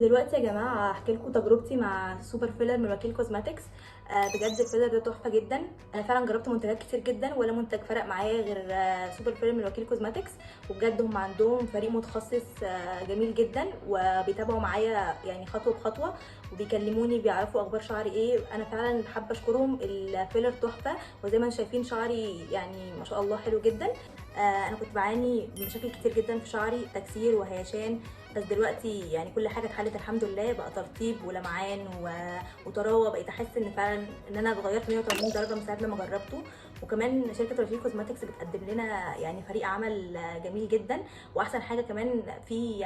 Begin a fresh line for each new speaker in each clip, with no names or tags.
دلوقتي يا جماعه هحكي لكم تجربتي مع سوبر فيلر من وكيل كوزماتكس. بجد الفيلر ده تحفه جدا. انا فعلا جربت منتجات كتير جدا ولا منتج فرق معايا غير سوبر فيلر من وكيل كوزماتكس. وبجد هم عندهم فريق متخصص جميل جدا، وبيتابعوا معايا يعني خطوه بخطوه، وبيكلموني بيعرفوا اخبار شعري ايه. انا فعلا حابه اشكرهم، الفيلر تحفه، وزي ما انتم شايفين شعري يعني ما شاء الله حلو جدا. انا كنت بعاني من مشاكل كتير جدا في شعري، تكسير وهيشان، بس دلوقتي يعني كل حاجه اتحلت الحمد لله، بقى ترطيب ولمعان وطراوه. بقيت احس ان فعلا ان انا اتغيرت 180 درجه من ساعه لما جربته. وكمان شركه روشيل كوزماتكس بتقدم لنا يعني فريق عمل جميل جدا. واحسن حاجه كمان في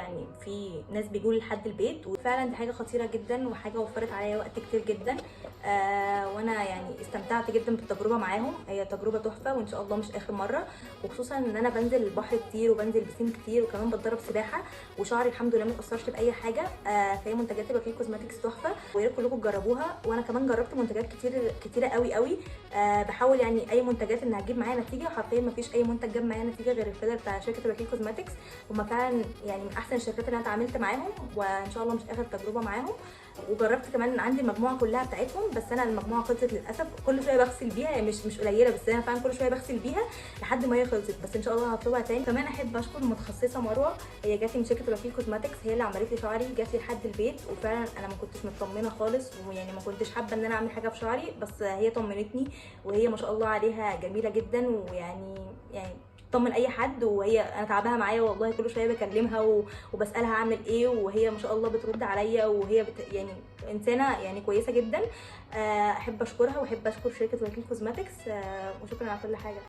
ناس بيجوا لحد البيت، وفعلا دي حاجه خطيره جدا وحاجه وفرت عليا وقت كتير جدا. وانا يعني استمتعت جدا بالتجربه معاهم، هي تجربه تحفه وان شاء الله مش اخر مره. وخصوصا ان انا بنزل البحر كتير وبنزل بسين كتير وكمان بتدرب سباحه، وشعري الحمد لله ما اتاثرش باي حاجه. فهي منتجات الوكيل كوزماتكس تحفه، ويا ريت كلكم تجربوها. وانا كمان جربت منتجات كتيره قوي قوي. بحاول يعني اي منتجات انها تجيب معايا نتيجه، حرفيا ما فيش اي منتج جاب معايا نتيجه غير الفيلر بتاع شركه الوكيل كوزماتكس. هم فعلا يعني من احسن الشركات اللي انا اتعاملت معاهم، وان شاء الله مش اخر تجربه معاهم. وجربت كمان عندي المجموعه كلها بتاعتهم، بس انا المجموعه خلصت للاسف. كل شويه بغسل بيها، هي مش قليله، بس انا فعلا كل شويه بغسل بيها لحد ما هي خلصت، بس ان شاء الله هطلبها تاني. كمان احب اشكر المتخصصه مروه، هي جات لي من شركه وكيل كوزماتكس، هي اللي عملت لي شعري، جات لي لحد البيت. وفعلا انا ما كنتش مطمنه خالص، ويعني ما كنتش حابه ان انا اعمل حاجه في شعري، بس هي طمنتني، وهي ما شاء الله عليها جميله جدا. ويعني تطمن اي حد. وهي انا تعبها معايا والله، كل شويه بكلمها وبسالها اعمل ايه، وهي ما شاء الله بترد عليا، وهي يعني انسانه يعني كويسه جدا. احب اشكرها واحب اشكر شركه وكيل كوزماتكس. وشكرا على كل حاجه.